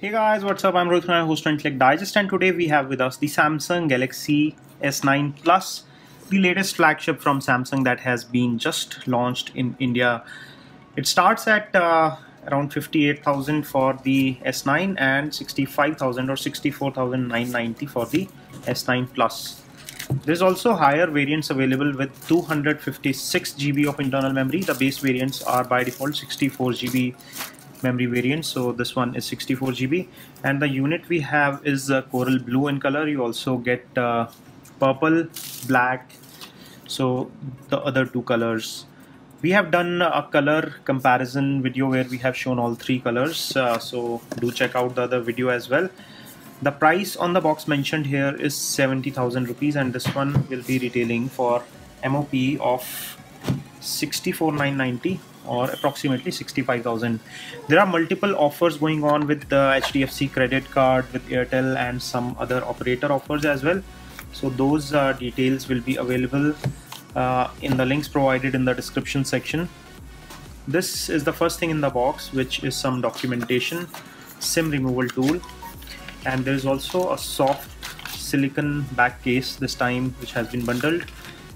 Hey guys, what's up? I'm Rohit Khurana, host of Intellect Digest, and today we have with us the Samsung Galaxy S9 Plus, the latest flagship from Samsung that has been just launched in India. It starts at around 58,000 for the S9 and 65,000 or 64,990 for the S9 Plus. There's also higher variants available with 256 GB of internal memory. The base variants are by default 64 GB memory variant, so this one is 64 GB, and the unit we have is coral blue in color. You also get purple, black, so the other two colors. We have done a color comparison video where we have shown all three colors, so do check out the other video as well. The price on the box mentioned here is 70,000 rupees, and this one will be retailing for MOP of 64,990 or approximately 65,000. There are multiple offers going on with the HDFC credit card, with Airtel, and some other operator offers as well. So those details will be available in the links provided in the description section. This is the first thing in the box, which is some documentation, SIM removal tool, and there is also a soft silicon back case this time, which has been bundled,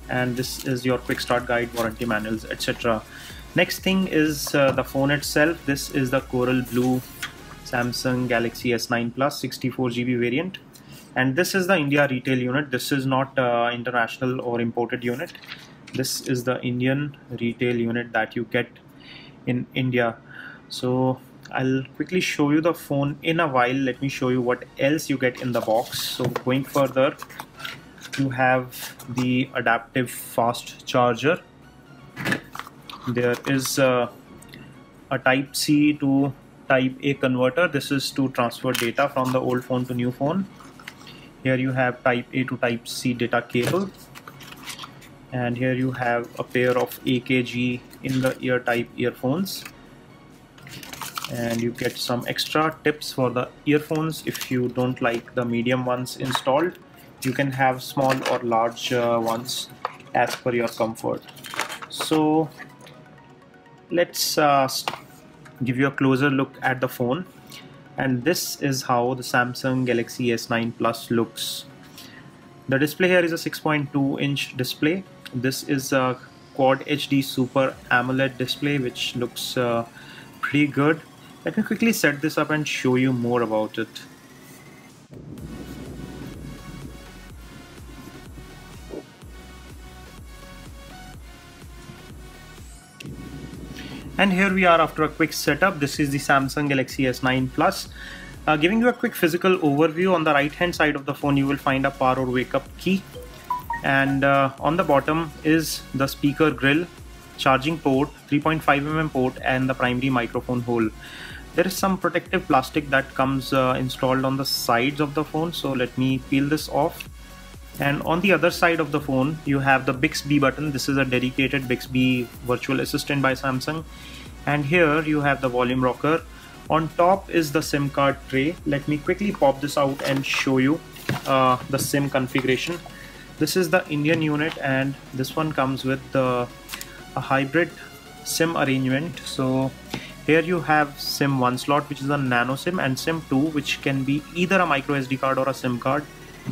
and this is your quick start guide, warranty manuals, etc. Next thing is the phone itself. This is the coral blue Samsung Galaxy S9 Plus 64 GB variant, and this is the India retail unit. This is not international or imported unit. This is the Indian retail unit that you get in India. So I'll quickly show you the phone in a while. Let me show you what else you get in the box. So going further, you have the adaptive fast charger. There is a type C to type A converter. This is to transfer data from the old phone to new phone. Here you have type A to type C data cable, and here you have a pair of AKG in the ear type earphones, and you get some extra tips for the earphones. If you don't like the medium ones installed, you can have small or large ones as per your comfort. So let's give you a closer look at the phone, and this is how the Samsung Galaxy S9 Plus looks. The display here is a 6.2 inch display. This is a Quad HD Super AMOLED display, which looks pretty good. Let me quickly set this up and show you more about it. And here we are after a quick setup. This is the Samsung Galaxy S9 Plus. Giving you a quick physical overview, on the right hand side of the phone you will find a power or wake up key, and on the bottom is the speaker grill, charging port, 3.5mm port, and the primary microphone hole. There is some protective plastic that comes installed on the sides of the phone, so let me peel this off. And on the other side of the phone you have the Bixby button. This is a dedicated Bixby virtual assistant by Samsung, and here you have the volume rocker. On top is the SIM card tray. Let me quickly pop this out and show you the SIM configuration. This is the Indian unit, and this one comes with a hybrid SIM arrangement. So here you have SIM 1 slot, which is a nano SIM, and SIM 2, which can be either a micro SD card or a SIM card,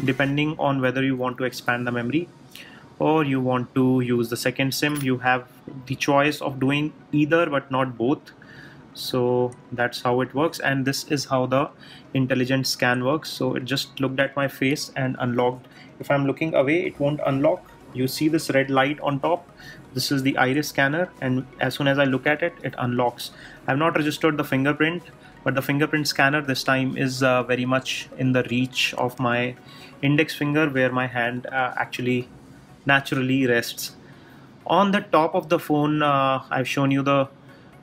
depending on whether you want to expand the memory or you want to use the second SIM. You have the choice of doing either but not both. So that's how it works, and this is how the intelligent scan works. So it just looked at my face and unlocked. If I'm looking away, it won't unlock. You see this red light on top? This is the iris scanner, and as soon as I look at it, it unlocks. I've not registered the fingerprint, but the fingerprint scanner this time is very much in the reach of my index finger, where my hand actually naturally rests. On the top of the phone, I've shown you the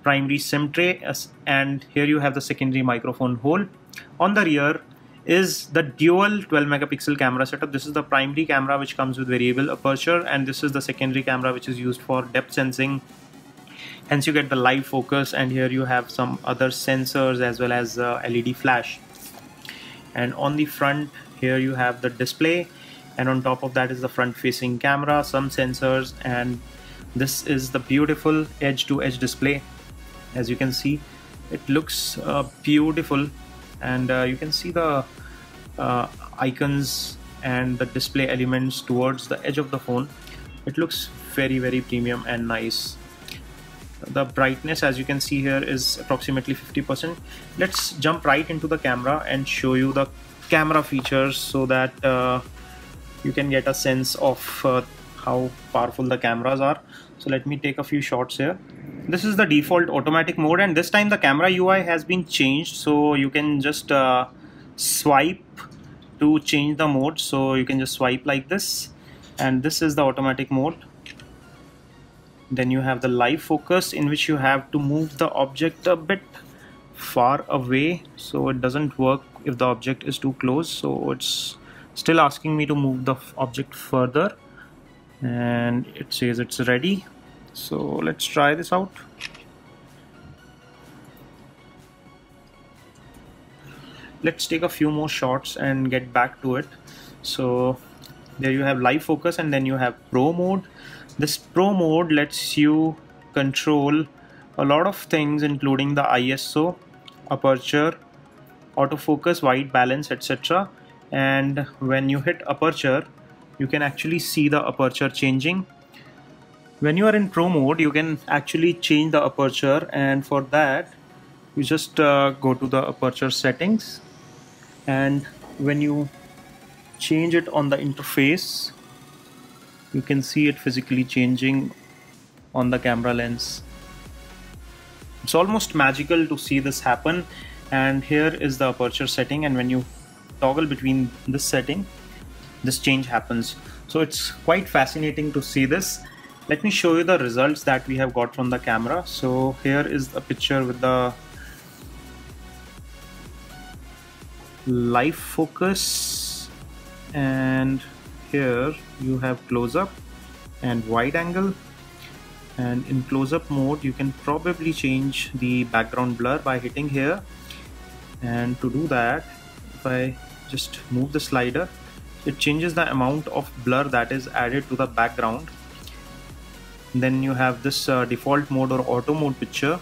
primary SIM tray, and here you have the secondary microphone hole. On the rear is the dual 12 megapixel camera setup. This is the primary camera, which comes with variable aperture, and this is the secondary camera, which is used for depth sensing. Hence you get the live focus, and here you have some other sensors as well as LED flash. And on the front here you have the display, and on top of that is the front facing camera, some sensors, and this is the beautiful edge to edge display. As you can see, it looks beautiful. and you can see the icons and the display elements towards the edge of the phone. It looks very premium and nice. The brightness, as you can see here, is approximately 50%. Let's jump right into the camera and show you the camera features so that you can get a sense of how powerful the cameras are. So let me take a few shots here. This is the default automatic mode, and this time the camera UI has been changed, so you can just swipe to change the mode. So you can just swipe like this, and this is the automatic mode. Then you have the live focus, in which you have to move the object a bit far away, so it doesn't work if the object is too close. So it's still asking me to move the object further, and it says it's ready. So let's try this out. Let's take a few more shots and get back to it. So there you have live focus, and then you have pro mode. This pro mode lets you control a lot of things, including the ISO, aperture, autofocus, white balance, etc. And when you hit aperture, you can actually see the aperture changing. When you are in pro mode, you can actually change the aperture, and for that you just go to the aperture settings, and when you change it on the interface, you can see it physically changing on the camera lens. It's almost magical to see this happen. And here is the aperture setting, and when you toggle between this setting, this change happens. So it's quite fascinating to see this. Let me show you the results that we have got from the camera. So here is a picture with the live focus, and here you have close-up and wide angle. And in close-up mode, you can probably change the background blur by hitting here. And to do that, if I just move the slider, it changes the amount of blur that is added to the background. Then you have this default mode or auto mode picture,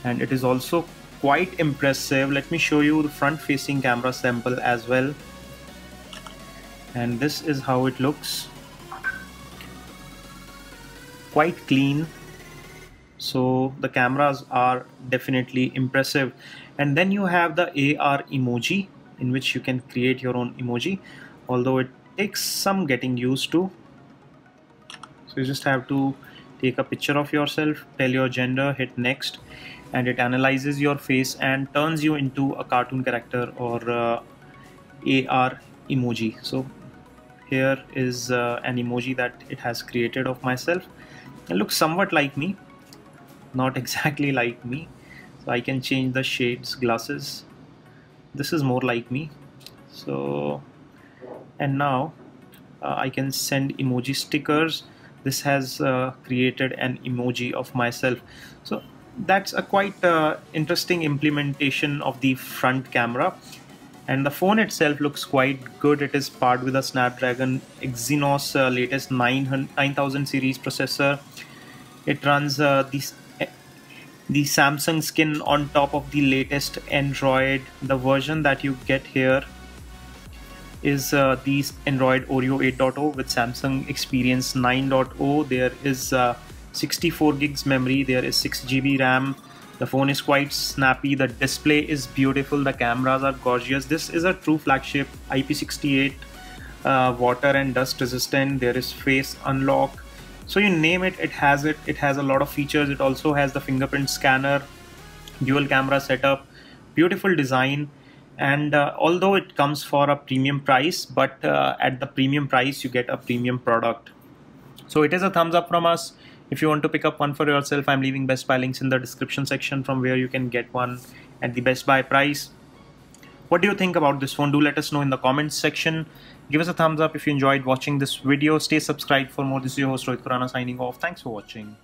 and it is also quite impressive. Let me show you the front facing camera sample as well, and this is how it looks. Quite clean. So the cameras are definitely impressive. And then you have the AR emoji, in which you can create your own emoji, although it takes some getting used to. So you just have to take a picture of yourself, tell your gender, hit next, and it analyzes your face and turns you into a cartoon character or AR emoji. So here is an emoji that it has created of myself. It looks somewhat like me, not exactly like me. So I can change the shades, glasses. This is more like me. So, and now I can send emoji stickers. This has created an emoji of myself. So that's a quite interesting implementation of the front camera. And the phone itself looks quite good. It is paired with a Snapdragon Exynos latest 9000 series processor. It runs the Samsung skin on top of the latest Android. The version that you get here is the Android Oreo 8.0 with Samsung Experience 9.0. There is 64 gigs memory. There is 6 GB RAM. The phone is quite snappy. The display is beautiful. The cameras are gorgeous. This is a true flagship, IP68, water and dust resistant. There is face unlock. So you name it, it has it. It has a lot of features. It also has the fingerprint scanner, dual camera setup, beautiful design. And although it comes for a premium price, but at the premium price you get a premium product. So it is a thumbs up from us. If you want to pick up one for yourself, I'm leaving Best Buy links in the description section from where you can get one at the Best Buy price. What do you think about this phone? Do let us know in the comments section. Give us a thumbs up if you enjoyed watching this video. Stay subscribed for more. This is your host Rohit Khurana signing off. Thanks for watching.